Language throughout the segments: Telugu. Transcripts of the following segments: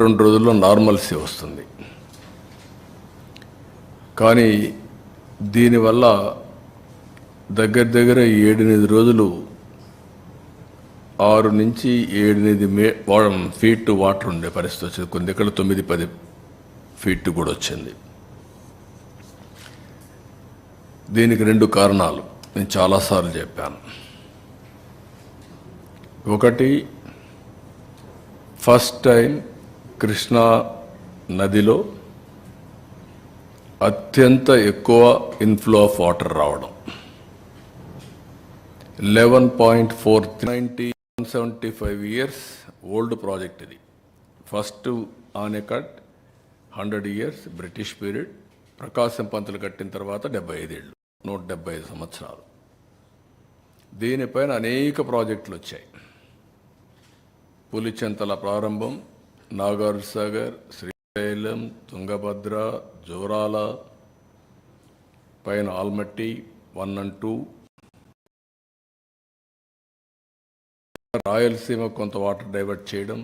2 రోజుల్లో నార్మల్సీ వస్తుంది. కానీ దీనివల్ల దగ్గర 7-8 రోజులు 6 నుంచి 7-8 ఫీట్ వాటర్ ఉండే పరిస్థితి వచ్చింది. కొన్ని దగ్గర 9-10 ఫీట్ కూడా వచ్చింది. దీనికి 2 కారణాలు నేను చాలాసార్లు చెప్పాను. ఒకటి, ఫస్ట్ టైం కృష్ణా నదిలో అత్యంత ఎక్కువ ఇన్ఫ్లో ఆఫ్ వాటర్ రావడం. 11.475 ఇయర్స్ ఓల్డ్ ప్రాజెక్ట్ ఇది. First anicut 100 years British period. Prakasam Pantulu కట్టిన తర్వాత 75 ఏళ్ళు, 175 సంవత్సరాలు. దీనిపైన అనేక ప్రాజెక్టులు వచ్చాయి. పులిచెంతల ప్రారంభం, నాగార్జున సాగర్, శ్రీశైలం, తుంగభద్ర, జోరాల, పైన ఆల్మట్టి 1 and 2, రాయలసీమ కొంత వాటర్ డైవర్ట్ చేయడం,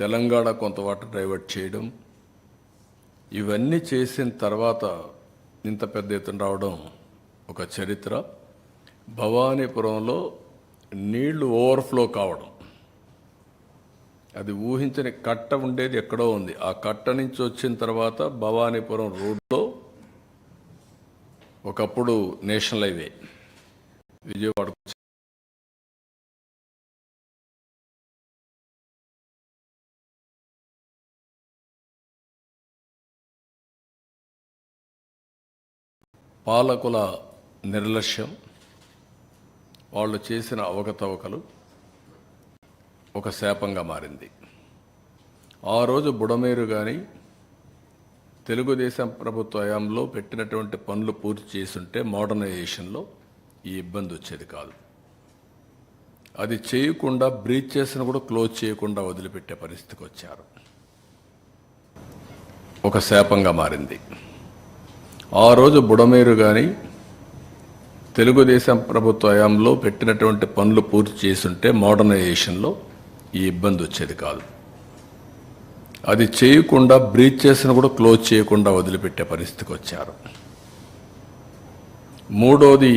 తెలంగాణ కొంత వాటర్ డైవర్ట్ చేయడం, ఇవన్నీ చేసిన తర్వాత ఇంత పెద్ద ఎత్తున రావడం ఒక చరిత్ర. భవానీపురంలో నీళ్లు ఓవర్ఫ్లో కావడం, అది ఊహించని కట్ట ఉండేది ఎక్కడో ఉంది. ఆ కట్ట నుంచి వచ్చిన తర్వాత భవానీపురం రోడ్లో ఒకప్పుడు నేషనల్ హైవే విజయవాడ పాలకుల నిర్లక్ష్యం, వాళ్ళు చేసిన అవకతవకలు ఒక శాపంగా మారింది. ఆ రోజు బుడమేరు కానీ తెలుగుదేశం ప్రభుత్వ హయాంలో పెట్టినటువంటి పనులు పూర్తి చేసుంటే మోడర్నైజేషన్లో ఈ ఇబ్బంది వచ్చేది కాదు. అది చేయకుండా బ్రీచెస్ను కూడా క్లోజ్ చేయకుండా వదిలిపెట్టే పరిస్థితికి వచ్చారు. ఒక శాపంగా మారింది. ఆ రోజు బుడమేరు కానీ తెలుగుదేశం ప్రభుత్వ హయాంలో పెట్టినటువంటి పనులు పూర్తి చేసుంటే మోడర్నైజేషన్లో ఈ ఇబ్బంది వచ్చేది కాదు. అది చేయకుండా బ్రీచెస్ను కూడా క్లోజ్ చేయకుండా వదిలిపెట్టే పరిస్థితికి వచ్చారు. మూడోది,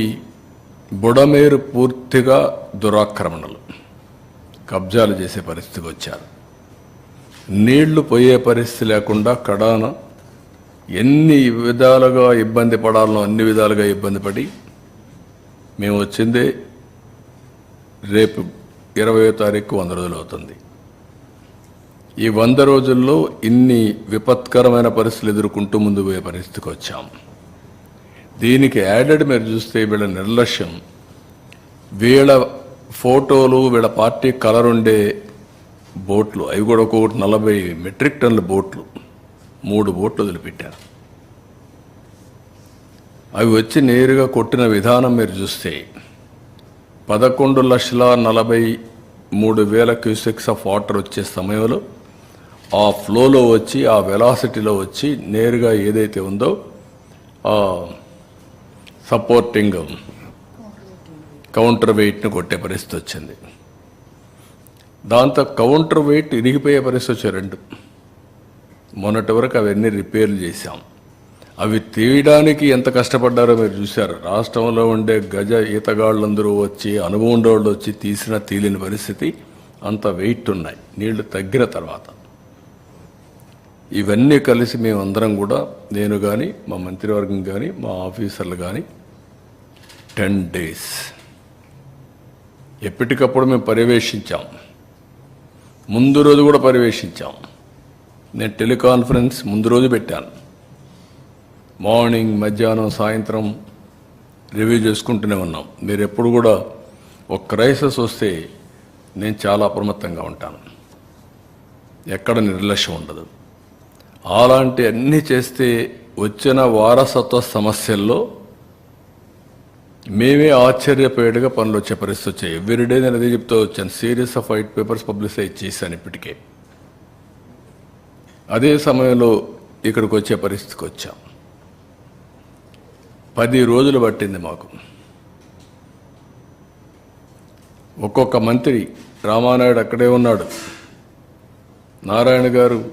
బుడమేరు పూర్తిగా దురాక్రమణలు, కబ్జాలు చేసే పరిస్థితికి వచ్చారు. నీళ్లు పోయే పరిస్థితి లేకుండా కడాన ఎన్ని విధాలుగా ఇబ్బంది పడాలనో అన్ని విధాలుగా ఇబ్బంది పడి మేము వచ్చిందే రేపు 20వ తారీఖు 100 రోజులు అవుతుంది. ఈ 100 రోజుల్లో ఇన్ని విపత్కరమైన పరిస్థితులు ఎదుర్కొంటూ ముందు పోయే పరిస్థితికి వచ్చాం. దీనికి యాడెడ్ మీరు చూస్తే వీళ్ళ నిర్లక్ష్యం, వీళ్ళ ఫోటోలు, వీళ్ళ పార్టీ కలర్ ఉండే బోట్లు, అవి కూడా ఒక్కొక్కటి 40 మెట్రిక్ టన్నుల బోట్లు, 3 బోట్లు వదిలిపెట్టారు. అవి వచ్చి నేరుగా కొట్టిన విధానం మీరు చూస్తే 11,43,000 క్యూసెక్స్ ఆఫ్ వాటర్ వచ్చే సమయంలో ఆ ఫ్లోలో వచ్చి, ఆ వెలాసిటీలో వచ్చి నేరుగా ఏదైతే ఉందో ఆ సపోర్టింగ్ కౌంటర్ వెయిట్ను కొట్టే పరిస్థితి వచ్చింది. దాంతో కౌంటర్ వెయిట్ ఇరిగిపోయే పరిస్థితి వచ్చాయి 2. మొన్నటి వరకు అవన్నీ రిపేర్లు చేశాం. అవి తీయడానికి ఎంత కష్టపడ్డారో మీరు చూశారు. రాష్ట్రంలో ఉండే గజ ఈతగాళ్ళందరూ వచ్చి, అనుభవం వాళ్ళు వచ్చి తీసిన తీలిన పరిస్థితి, అంత వెయిట్ ఉన్నాయి నీళ్లు తగ్గిన తర్వాత. ఇవన్నీ కలిసి మేమందరం కూడా, నేను కానీ, మా మంత్రివర్గం కానీ, మా ఆఫీసర్లు కానీ 10 days ఎప్పటికప్పుడు మేము పర్యవేక్షించాం. ముందు రోజు కూడా పర్యవేక్షించాం. నేను టెలికాన్ఫరెన్స్ ముందు రోజు పెట్టాను. మార్నింగ్, మధ్యాహ్నం, సాయంత్రం రివ్యూ చేసుకుంటూనే ఉన్నాం. మీరు ఎప్పుడు కూడా ఒక క్రైసిస్ వస్తే నేను చాలా అప్రమత్తంగా ఉంటాను, ఎక్కడ నిర్లక్ష్యం ఉండదు. అలాంటి అన్నీ చేస్తే వచ్చిన వారసత్వ సమస్యల్లో మేమే ఆశ్చర్యపోయేట్టుగా పనులు వచ్చే పరిస్థితి వచ్చాయి. ఎవ్రీడే నేను అదే చెప్తూ వచ్చాను. Series of white papers publicize చేశాను ఇప్పటికే. అదే సమయంలో ఇక్కడికి వచ్చే పరిస్థితికి వచ్చాం. 10 రోజులు పట్టింది మాకు. ఒక్కొక్క మంత్రి, రామానాయుడు అక్కడే ఉన్నాడు, నారాయణ గారు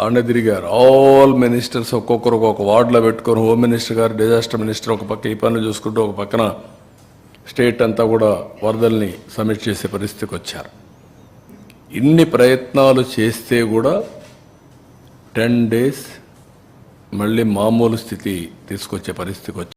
ఆడ తిరిగారు. ఆల్ మినిస్టర్స్ ఒక్కొక్కరు ఒక వార్డులో పెట్టుకొని హోమ్ మినిస్టర్ గారు, డిజాస్టర్ మినిస్టర్ ఒక పక్క ఈ పనులు చూసుకుంటూ ఒక పక్కన స్టేట్ అంతా కూడా వరదల్ని సమీక్ష చేసే పరిస్థితికి వచ్చారు. ఇన్ని ప్రయత్నాలు చేస్తే కూడా 10 days మళ్ళీ మామూలు స్థితి తీసుకొచ్చే పరిస్థితికి వచ్చారు.